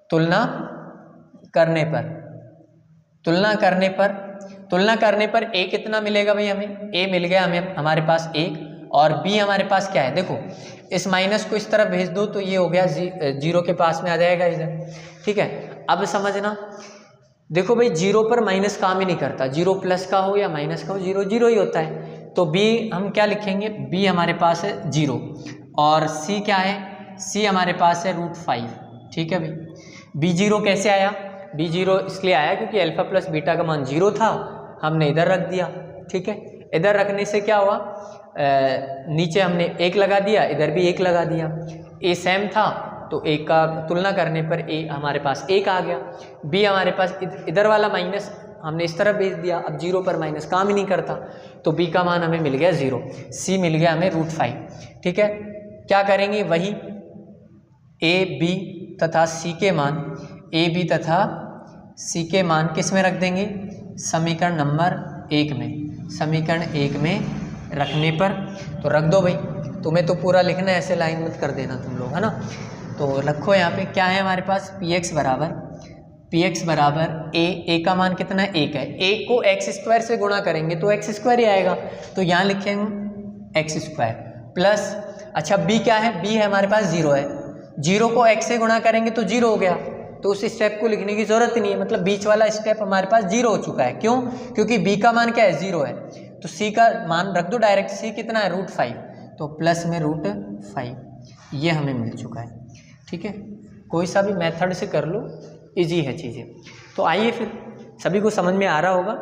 तुलना करने पर a कितना मिलेगा भाई, हमें a मिल गया, हमें हमारे पास 1, और b हमारे पास क्या है, देखो इस माइनस को इस तरफ भेज दो तो ये हो गया 0 के पास में आ जाएगा इधर, ठीक है। अब समझना, देखो भाई 0 पर माइनस काम ही नहीं करता, 0 प्लस का हो या माइनस का हो, 0 0 ही होता है। तो b हम क्या लिखेंगे, b हमारे पास है 0 और c क्या है, c हमारे पास है √5, ठीक है भाई। b0 कैसे आया, b0 इसलिए आया क्योंकि अल्फा प्लस बीटा का मान 0 था, हमने इधर रख दिया, ठीक है। इधर रखने से क्या हुआ, नीचे हमने 1 लगा दिया, इधर भी 1 लगा दिया, a सेम था तो ए का तुलना करने पर ए हमारे पास 1 आ गया। बी हमारे पास इधर वाला माइनस हमने इस तरफ भेज दिया, अब 0 पर माइनस काम ही नहीं करता, तो बी का मान हमें मिल गया 0। सी मिल गया हमें √5। ठीक है, क्या करेंगे, वही ए बी तथा सी के मान, ए बी तथा सी के मान किस में रख देंगे, समीकरण नंबर 1 में। समीकरण 1 में रखने पर तो रख दो भाई, तुम्हें तो पूरा लिखना है, ऐसे लाइन मत कर देना तुम लोग, है ना। तो रखो यहाँ पे क्या है हमारे पास, पी एक्स बराबर ए का मान कितना है, 1 है। ए को x² से गुणा करेंगे तो x² ही आएगा, तो यहाँ लिखेंगे x² प्लस, अच्छा बी क्या है, बी है हमारे पास 0 है, 0 को x से गुणा करेंगे तो 0 हो गया, तो उस स्टेप को लिखने की जरूरत नहीं है, मतलब बीच वाला स्टेप हमारे पास 0 हो चुका है। क्यों, क्योंकि b का मान क्या है, 0 है, तो c का मान रख दो डायरेक्ट, c कितना है √5, तो प्लस में √5, ये हमें मिल चुका है। ठीक है, कोई सा भी मेथड से कर लो, इजी है चीज़ें। तो आइए फिर, सभी को समझ में आ रहा होगा,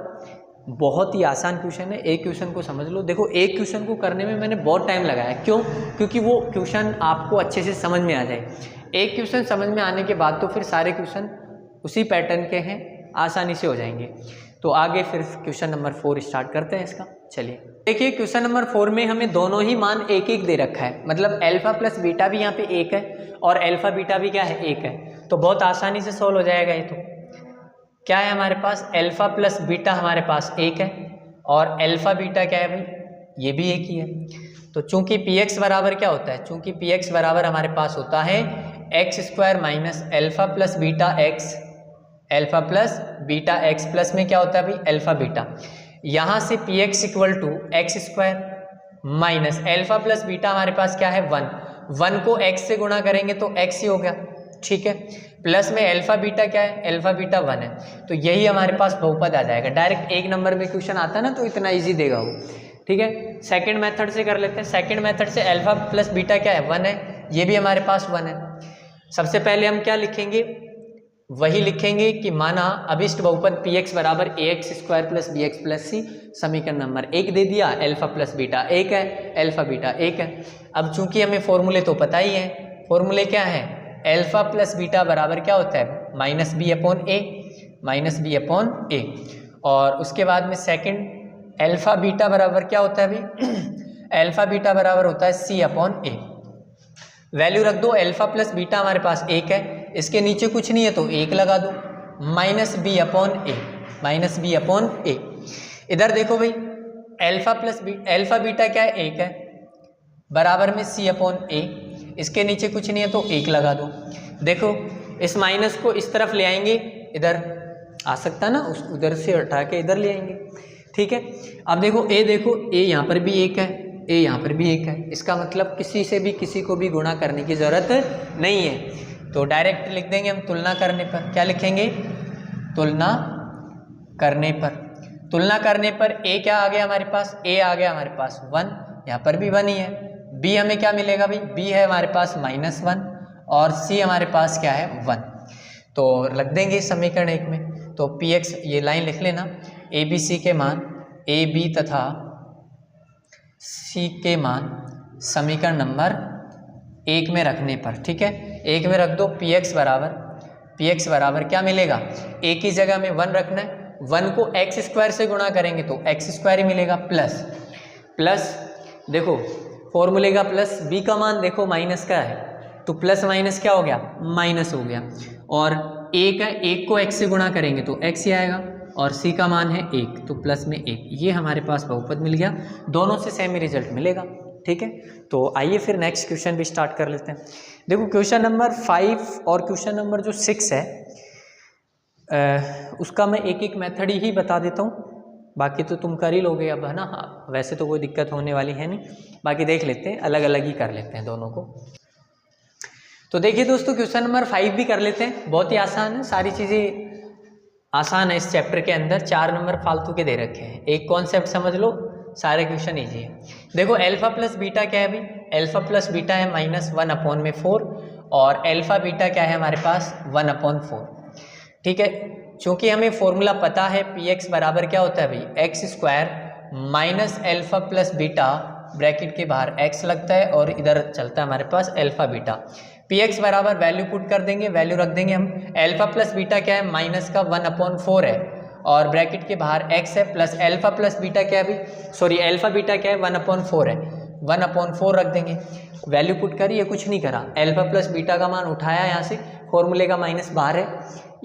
बहुत ही आसान क्वेश्चन है, एक क्वेश्चन को समझ लो। देखो एक क्वेश्चन को करने में मैंने बहुत टाइम लगाया, क्यों, क्योंकि वो क्वेश्चन आपको अच्छे से समझ में आ जाए। एक क्वेश्चन समझ में आने के बाद तो फिर सारे क्वेश्चन उसी पैटर्न के हैं, आसानी से हो जाएंगे। तो आगे फिर क्वेश्चन नंबर 4 स्टार्ट करते हैं इसका। चलिए देखिए, क्वेश्चन नंबर 4 में हमें दोनों ही मान 1 दे रखा है, मतलब अल्फा प्लस बीटा भी यहाँ पे 1 है और अल्फा बीटा भी क्या है, 1 है, तो बहुत आसानी से सॉल्व हो जाएगा ये। तो क्या है हमारे पास, अल्फा प्लस बीटा हमारे पास 1 है और अल्फा बीटा क्या है भाई, ये भी 1 ही है। तो चूंकि पी एक्स बराबर क्या होता है, चूंकि पी एक्स बराबर हमारे पास होता है x² minus alpha plus beta x, alpha plus beta x plus में क्या होता है भाई, अल्फा बीटा। यहाँ से p x equal to x² minus alpha plus beta हमारे पास क्या है 1 को x से गुणा करेंगे तो x ही हो गया। ठीक है, प्लस में अल्फा बीटा क्या है, अल्फा बीटा 1 है, तो यही हमारे पास बहुपद आ जाएगा। डायरेक्ट 1 नंबर में क्वेश्चन आता है ना, तो इतना इजी देगा वो। ठीक है, सेकंड मेथड से कर लेते हैं। सेकंड मेथड से अल्फा प्लस बीटा क्या है, 1 है, ये भी हमारे पास 1 है। सबसे पहले हम क्या लिखेंगे, वही लिखेंगे कि माना अभिष्ट बहुपद पी एक्स बराबर ax² plus b x plus c, समीकरण नंबर 1 दे दिया, अल्फा प्लस बीटा 1 है, अल्फा बीटा 1 है। अब चूंकि हमें फॉर्मूले तो पता ही है, फॉर्मूले क्या है, अल्फा प्लस बीटा बराबर क्या होता है, माइनस बी अपॉन ए। और उसके बाद में सेकंड अल्फा बीटा बराबर क्या होता है भाई, अल्फा बीटा बराबर होता है सी अपॉन ए। वैल्यू रख दो, अल्फा प्लस बीटा हमारे पास 1 है, इसके नीचे कुछ नहीं है तो 1 लगा दो, माइनस बी अपॉन ए। इधर देखो भाई, अल्फा बीटा क्या है, 1 है, बराबर में सी अपॉन ए, इसके नीचे कुछ नहीं है तो 1 लगा दो। देखो इस माइनस को इस तरफ ले आएंगे, इधर आ सकता ना, उधर से हटा के इधर ले आएंगे। ठीक है, अब देखो ए यहाँ पर भी 1 है, ए यहाँ पर भी 1 है, इसका मतलब किसी से भी किसी को भी गुणा करने की ज़रूरत नहीं है, तो डायरेक्ट लिख देंगे हम तुलना करने पर। क्या लिखेंगे, तुलना करने पर ए क्या आ गया हमारे पास, ए आ गया हमारे पास 1, यहाँ पर भी 1 ही है। बी हमें क्या मिलेगा भाई, बी है हमारे पास -1 और सी हमारे पास क्या है 1, तो रख देंगे समीकरण 1 में। तो पी एक्स, ये लाइन लिख लेना, ए बी सी के मान, ए बी तथा सी के मान समीकरण नंबर 1 में रखने पर। ठीक है, 1 में रख दो, पी एक्स बराबर क्या मिलेगा, ए की जगह में 1 रखना है, 1 को x² से गुणा करेंगे तो x² ही मिलेगा, प्लस देखो फॉर्मूले का प्लस, बी का मान देखो माइनस का है, तो प्लस माइनस क्या हो गया, माइनस हो गया, और एक को x से गुणा करेंगे तो x ही आएगा, और c का मान है 1, तो प्लस में 1, ये हमारे पास बहुपद मिल गया। दोनों से सेम ही रिजल्ट मिलेगा। ठीक है, तो आइए फिर नेक्स्ट क्वेश्चन भी स्टार्ट कर लेते हैं। देखो क्वेश्चन नंबर 5 और क्वेश्चन नंबर जो 6 है, उसका मैं एक मेथड ही बता देता हूँ, बाकी तो तुम कर ही लोगे अब, है ना। हाँ, वैसे तो कोई दिक्कत होने वाली है नहीं, बाकी देख लेते हैं, अलग अलग ही कर लेते हैं दोनों को। तो देखिए दोस्तों, क्वेश्चन नंबर 5 भी कर लेते हैं, बहुत ही आसान है, सारी चीज़ें आसान है इस चैप्टर के अंदर। 4 नंबर फालतू के दे रखे हैं, एक कॉन्सेप्ट समझ लो, सारे क्वेश्चन ईजी है। देखो अल्फा प्लस बीटा क्या है भाई, अल्फा प्लस बीटा है -1/4 और अल्फा बीटा क्या है हमारे पास 1/4। ठीक है, चूंकि हमें फॉर्मूला पता है पी एक्स बराबर क्या होता है भाई, x² minus alpha plus beta, bracket के बाहर x लगता है और इधर चलता है हमारे पास अल्फा बीटा। पी एक्स बराबर वैल्यू पुट कर देंगे, वैल्यू रख देंगे हम। एल्फा प्लस बीटा क्या है, माइनस का 1/4 है और ब्रैकेट के बाहर एक्स है, प्लस एल्फा प्लस बीटा क्या है अभी, सॉरी एल्फा बीटा क्या है 1/4 है, 1/4 रख देंगे। वैल्यू पुट करी, ये कुछ नहीं करा, एल्फा प्लस बीटा का मान उठाया यहाँ से, फॉर्मूले का माइनस बाहर है,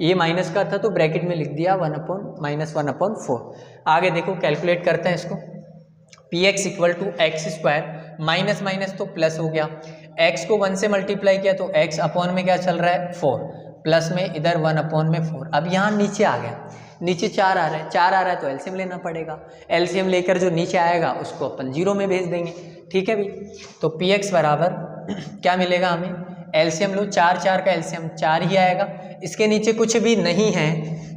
ये माइनस का था तो ब्रैकेट में लिख दिया 1/-1/4। आगे देखो कैलकुलेट करते हैं इसको। P x equal to x square, minus minus तो प्लस हो गया, x को 1 से मल्टीप्लाई किया तो x अपॉन में क्या चल रहा है 4, प्लस में इधर 1/4। अब यहाँ नीचे आ गया, नीचे 4 आ रहा है, 4 आ रहा है तो एलसीएम लेना पड़ेगा, एलसीएम लेकर जो नीचे आएगा उसको अपन 0 में भेज देंगे। ठीक है भी, तो पी एक्स बराबर क्या मिलेगा हमें, एलसीएम लो, 4 4 का एलसीएम 4 ही आएगा, इसके नीचे कुछ भी नहीं है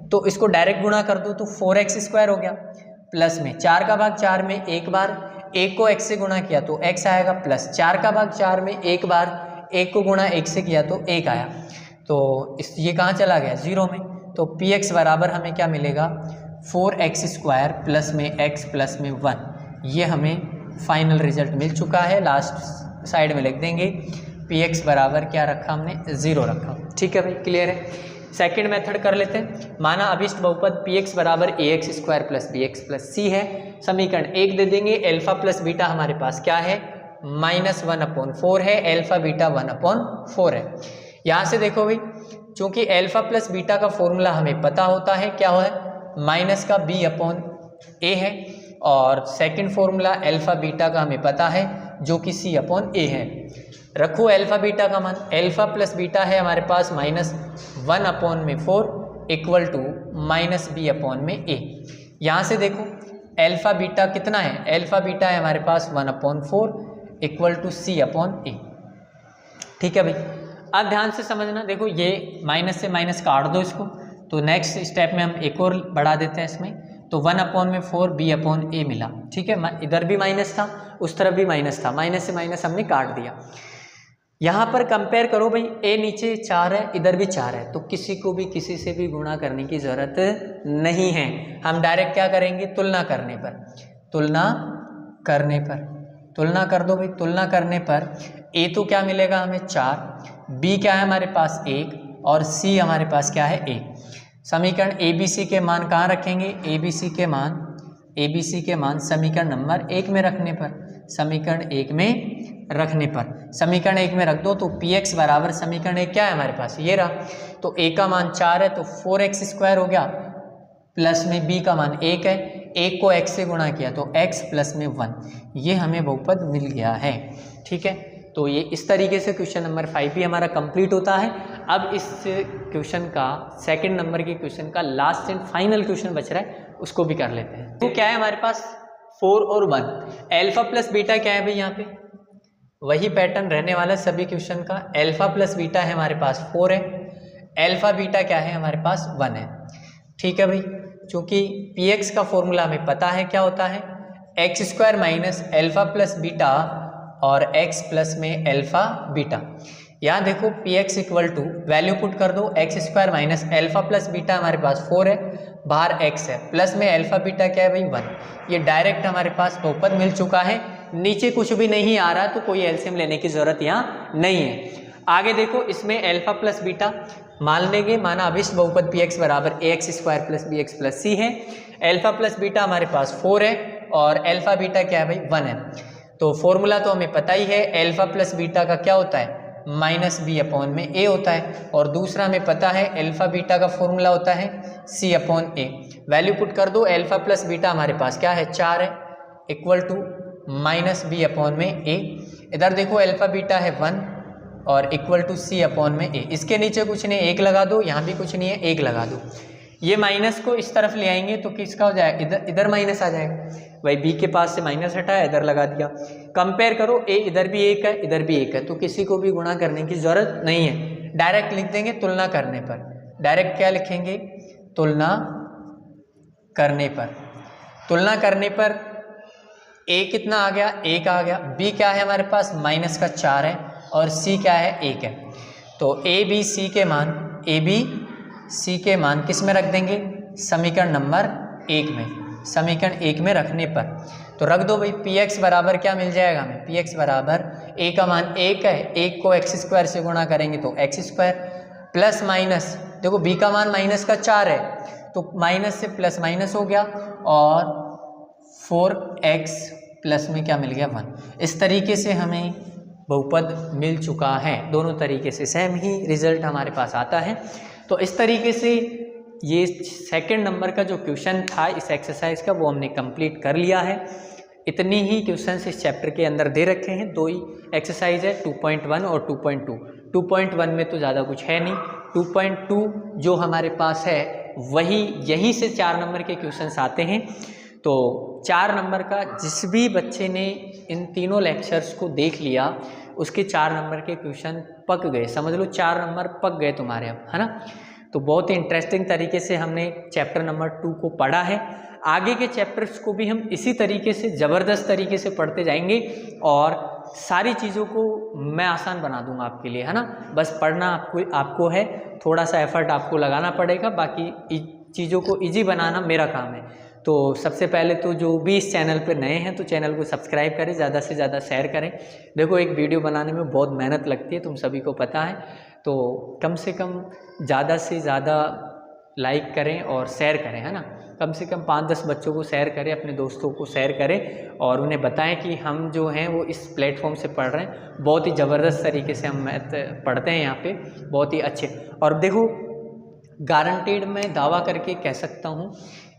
तो इसको डायरेक्ट गुणा कर दो तो 4x स्क्वायर हो गया, प्लस में 4 का भाग 4 में एक बार, एक को x से गुणा किया तो x आएगा, प्लस 4 का भाग 4 में एक बार, एक को गुणा 1 से किया तो 1 आया, तो इस ये कहाँ चला गया 0 में। तो पी एक्स बराबर हमें क्या मिलेगा 4x स्क्वायर प्लस में x प्लस में 1, ये हमें फाइनल रिजल्ट मिल चुका है। लास्ट साइड में लिख देंगे पी एक्स बराबर क्या रखा हमने 0 रखा। ठीक है भाई, क्लियर है। सेकंड मेथड कर लेते हैं। माना अभिष्ट बहुपद पी एक्स बराबर a x square plus b x plus c है, समीकरण 1 दे देंगे, एल्फा प्लस बीटा हमारे पास क्या है -1/4 है, एल्फा बीटा 1/4 है। यहाँ से देखो भाई, चूंकि एल्फा प्लस बीटा का फॉर्मूला हमें पता होता है, क्या है माइनस का b/a है, और सेकंड फॉर्मूला एल्फा बीटा का हमें पता है जो कि c/a है। रखो एल्फा बीटा का मान, एल्फा प्लस बीटा है हमारे पास -1/4 इक्वल टू -b/a। यहाँ से देखो एल्फा बीटा कितना है, एल्फा बीटा है हमारे पास 1/4 इक्वल टू c/a। ठीक है भाई, अब ध्यान से समझना, देखो ये माइनस से माइनस काट दो इसको, तो नेक्स्ट स्टेप में हम एक और बढ़ा देते हैं इसमें, तो 1/4 b/a मिला। ठीक है, इधर भी माइनस था उस तरफ भी माइनस था, माइनस से माइनस हमने काट दिया। यहाँ पर कंपेयर करो भाई, a नीचे 4 है इधर भी 4 है, तो किसी को भी किसी से भी गुणा करने की ज़रूरत नहीं है, हम डायरेक्ट क्या करेंगे तुलना करने पर, तुलना कर दो भाई। तुलना करने पर a तो क्या मिलेगा हमें 4, b क्या है हमारे पास 1 और c हमारे पास क्या है 1। समीकरण ABC के मान कहाँ रखेंगे, ABC के मान समीकरण नंबर 1 में रखने पर, समीकरण 1 में रख दो, तो पी एक्स बराबर समीकरण 1 क्या है हमारे पास ये रहा, तो a का मान 4 है तो 4x स्क्वायर हो गया, प्लस में b का मान 1 है, 1 को x से गुणा किया तो x प्लस में 1, ये हमें बहुपद मिल गया है। ठीक है, तो ये इस तरीके से क्वेश्चन नंबर 5 भी हमारा कंप्लीट होता है। अब इस क्वेश्चन का सेकंड नंबर के क्वेश्चन का लास्ट एंड फाइनल क्वेश्चन बच रहा है, उसको भी कर लेते हैं। तो क्या है हमारे पास 4 और 1, एल्फा प्लस बीटा क्या है भाई, यहाँ पे वही पैटर्न रहने वाला सभी क्वेश्चन का, एल्फा प्लस बीटा है हमारे पास 4 है, एल्फा बीटा क्या है हमारे पास 1 है। ठीक है भाई, चूंकि पी एक्स का फॉर्मूला हमें पता है क्या होता है, x square minus alpha plus beta और x प्लस में एल्फा बीटा। यहाँ देखो p x equal to value put कर दो, x square minus alpha plus beta हमारे पास 4 है, बाहर x है, प्लस में एल्फा बीटा क्या है भाई 1। ये डायरेक्ट हमारे पास बहुपद मिल चुका है, नीचे कुछ भी नहीं आ रहा तो कोई एलसीएम लेने की जरूरत यहाँ नहीं है। आगे देखो इसमें एल्फा प्लस बीटा मान लेंगे, माना अभिष्ट बहुपद पी एक्स बराबर a x square plus b x plus c है, एल्फा प्लस बीटा हमारे पास 4 है और एल्फा बीटा क्या है भाई 1 है। तो फॉर्मूला तो हमें पता ही है, एल्फा प्लस बीटा का क्या होता है -b/a होता है, और दूसरा हमें पता है एल्फा बीटा का फॉर्मूला होता है c/a। वैल्यू पुट कर दो, एल्फा प्लस बीटा हमारे पास क्या है 4 है इक्वल टू -b/a। इधर देखो एल्फा बीटा है 1 और इक्वल टू c/a। इसके नीचे कुछ नहीं 1 लगा दो, यहाँ भी कुछ नहीं है 1 लगा दो। ये माइनस को इस तरफ ले आएंगे तो किसका हो जाएगा, इधर माइनस आ जाएगा भाई, b के पास से माइनस हटाया इधर लगा दिया। कंपेयर करो, a इधर भी 1 है इधर भी 1 है, तो किसी को भी गुणा करने की जरूरत नहीं है, डायरेक्ट लिख देंगे तुलना करने पर। डायरेक्ट क्या लिखेंगे, तुलना करने पर a कितना आ गया 1 आ गया, b क्या है हमारे पास माइनस का 4 है और c क्या है 1 है। तो a b c के मान किस में रख देंगे, समीकरण नंबर 1 में। समीकरण 1 में रखने पर। तो रख दो भाई, पी एक्स बराबर क्या मिल जाएगा हमें, पी एक्स बराबर ए का मान 1 है, 1 को एक्स स्क्वायर से गुणा करेंगे तो एक्स स्क्वायर प्लस माइनस, देखो बी का मान माइनस का 4 है तो माइनस से प्लस माइनस हो गया और 4x प्लस में क्या मिल गया 1। इस तरीके से हमें बहुपद मिल चुका है, दोनों तरीके से सेम ही रिजल्ट हमारे पास आता है। तो इस तरीके से ये सेकंड नंबर का जो क्वेश्चन था इस एक्सरसाइज का वो हमने कंप्लीट कर लिया है। इतनी ही क्वेश्चंस इस चैप्टर के अंदर दे रखे हैं, 2 ही एक्सरसाइज है 2.1 और 2.2। 2.1 में तो ज़्यादा कुछ है नहीं, 2.2 जो हमारे पास है वही यहीं से 4 नंबर के क्वेश्चंस आते हैं। तो 4 नंबर का जिस भी बच्चे ने इन तीनों लेक्चर्स को देख लिया उसके 4 नंबर के क्वेश्चन पक गए, समझ लो 4 नंबर पक गए तुम्हारे अब, है ना। तो बहुत ही इंटरेस्टिंग तरीके से हमने चैप्टर नंबर 2 को पढ़ा है। आगे के चैप्टर्स को भी हम इसी तरीके से ज़बरदस्त तरीके से पढ़ते जाएंगे और सारी चीज़ों को मैं आसान बना दूंगा आपके लिए, है ना। बस पढ़ना आपको है, थोड़ा सा एफर्ट आपको लगाना पड़ेगा, बाकी चीज़ों को ईजी बनाना मेरा काम है। तो सबसे पहले तो जो भी इस चैनल पे नए हैं तो चैनल को सब्सक्राइब करें, ज़्यादा से ज़्यादा शेयर करें। देखो एक वीडियो बनाने में बहुत मेहनत लगती है, तुम सभी को पता है, तो कम से कम ज़्यादा से ज़्यादा लाइक करें और शेयर करें, है ना। कम से कम 5-10 बच्चों को शेयर करें, अपने दोस्तों को शेयर करें और उन्हें बताएं कि हम जो हैं वो इस प्लेटफॉर्म से पढ़ रहे हैं। बहुत ही ज़बरदस्त तरीके से हम मैथ पढ़ते हैं यहाँ पे, बहुत ही अच्छे। और देखो गारंटेड मैं दावा करके कह सकता हूँ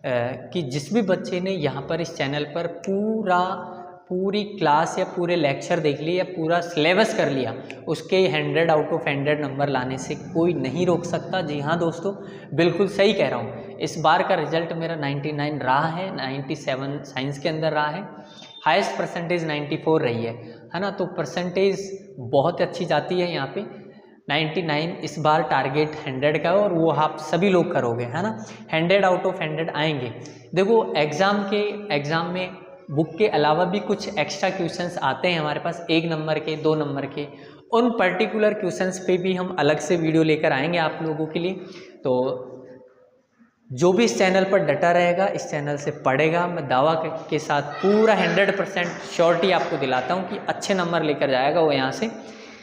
कि जिस भी बच्चे ने यहाँ पर इस चैनल पर पूरी क्लास या पूरे लेक्चर देख लिए या पूरा सिलेबस कर लिया, उसके 100 आउट ऑफ 100 नंबर लाने से कोई नहीं रोक सकता। जी हाँ दोस्तों, बिल्कुल सही कह रहा हूँ। इस बार का रिजल्ट मेरा 99 रहा है, 97 साइंस के अंदर रहा है, हाईएस्ट परसेंटेज 94 रही है ना। तो परसेंटेज बहुत अच्छी जाती है यहाँ पे। 99 इस बार टारगेट 100 का और वो आप सभी लोग करोगे, है ना। 100 आउट ऑफ 100 आएंगे। देखो एग्ज़ाम में बुक के अलावा भी कुछ एक्स्ट्रा क्वेश्चंस आते हैं हमारे पास, 1 नंबर के 2 नंबर के, उन पर्टिकुलर क्वेश्चंस पे भी हम अलग से वीडियो लेकर आएंगे आप लोगों के लिए। तो जो भी इस चैनल पर डटा रहेगा, इस चैनल से पढ़ेगा, मैं दावा के साथ पूरा 100% श्योरिटी आपको दिलाता हूँ कि अच्छे नंबर लेकर जाएगा वो यहाँ से।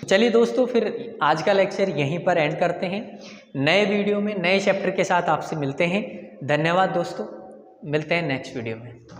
चलिए दोस्तों, फिर आज का लेक्चर यहीं पर एंड करते हैं। नए वीडियो में नए चैप्टर के साथ आपसे मिलते हैं। धन्यवाद दोस्तों, मिलते हैं नेक्स्ट वीडियो में।